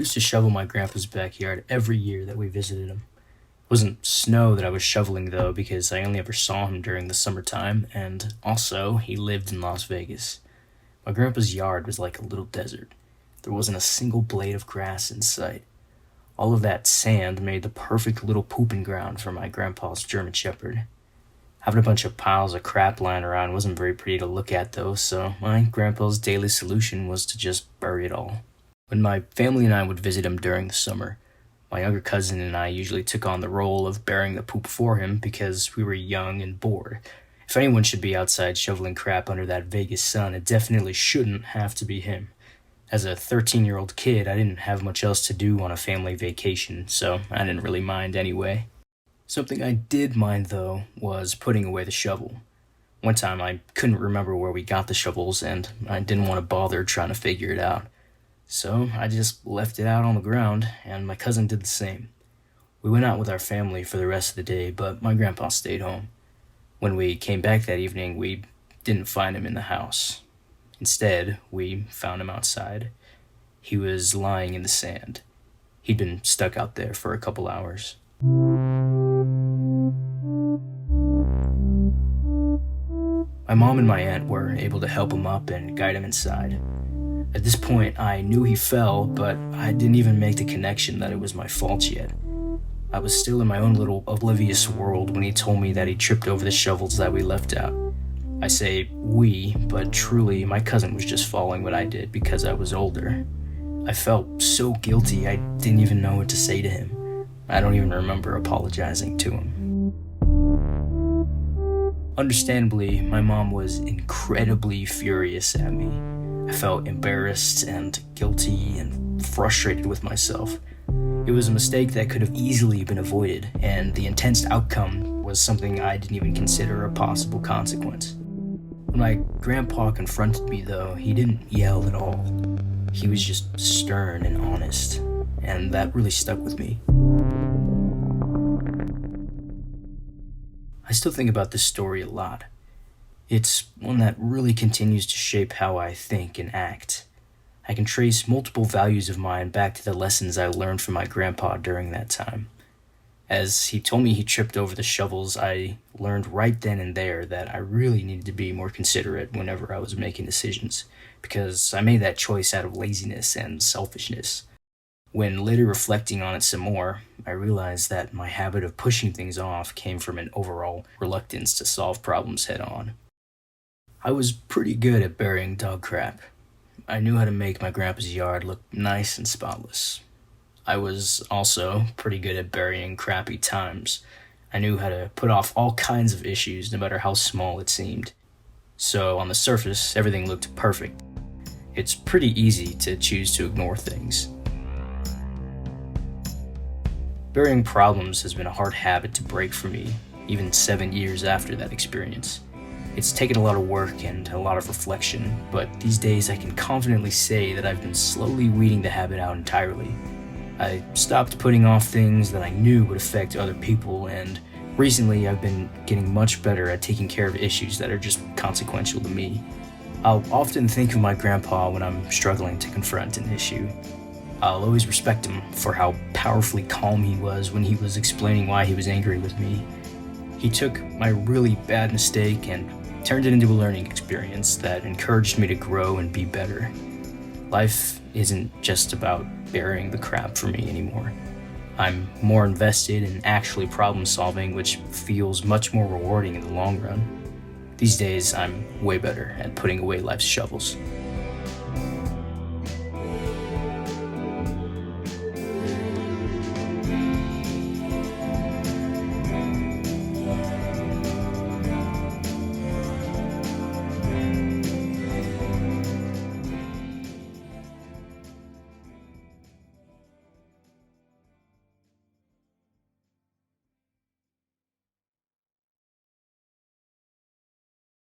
used to shovel my grandpa's backyard every year that we visited him. It wasn't snow that I was shoveling though, because I only ever saw him during the summertime, and also, he lived in Las Vegas. My grandpa's yard was like a little desert. There wasn't a single blade of grass in sight. All of that sand made the perfect little pooping ground for my grandpa's German Shepherd. Having a bunch of piles of crap lying around wasn't very pretty to look at though, so my grandpa's daily solution was to just bury it all. When my family and I would visit him during the summer, my younger cousin and I usually took on the role of burying the poop for him because we were young and bored. If anyone should be outside shoveling crap under that Vegas sun, it definitely shouldn't have to be him. As a 13-year-old kid, I didn't have much else to do on a family vacation, so I didn't really mind anyway. Something I did mind, though, was putting away the shovel. One time I couldn't remember where we got the shovels, and I didn't want to bother trying to figure it out. So I just left it out on the ground, and my cousin did the same. We went out with our family for the rest of the day, but my grandpa stayed home. When we came back that evening, we didn't find him in the house. Instead, we found him outside. He was lying in the sand. He'd been stuck out there for a couple hours. My mom and my aunt were able to help him up and guide him inside. At this point, I knew he fell, but I didn't even make the connection that it was my fault yet. I was still in my own little oblivious world when he told me that he tripped over the shovels that we left out. I say we, but truly my cousin was just following what I did because I was older. I felt so guilty I didn't even know what to say to him. I don't even remember apologizing to him. Understandably, my mom was incredibly furious at me. I felt embarrassed and guilty and frustrated with myself. It was a mistake that could have easily been avoided, and the intense outcome was something I didn't even consider a possible consequence. When my grandpa confronted me, though, he didn't yell at all. He was just stern and honest, and that really stuck with me. I still think about this story a lot. It's one that really continues to shape how I think and act. I can trace multiple values of mine back to the lessons I learned from my grandpa during that time. As he told me he tripped over the shovels, I learned right then and there that I really needed to be more considerate whenever I was making decisions, because I made that choice out of laziness and selfishness. When later reflecting on it some more, I realized that my habit of pushing things off came from an overall reluctance to solve problems head on. I was pretty good at burying dog crap. I knew how to make my grandpa's yard look nice and spotless. I was also pretty good at burying crappy times. I knew how to put off all kinds of issues, no matter how small it seemed. So on the surface, everything looked perfect. It's pretty easy to choose to ignore things. Burying problems has been a hard habit to break for me, even 7 years after that experience. It's taken a lot of work and a lot of reflection, but these days I can confidently say that I've been slowly weeding the habit out entirely. I stopped putting off things that I knew would affect other people, and recently I've been getting much better at taking care of issues that are just consequential to me. I'll often think of my grandpa when I'm struggling to confront an issue. I'll always respect him for how powerfully calm he was when he was explaining why he was angry with me. He took my really bad mistake and turned it into a learning experience that encouraged me to grow and be better. Life isn't just about burying the crap for me anymore. I'm more invested in actually problem solving, which feels much more rewarding in the long run. These days, I'm way better at putting away life's shovels.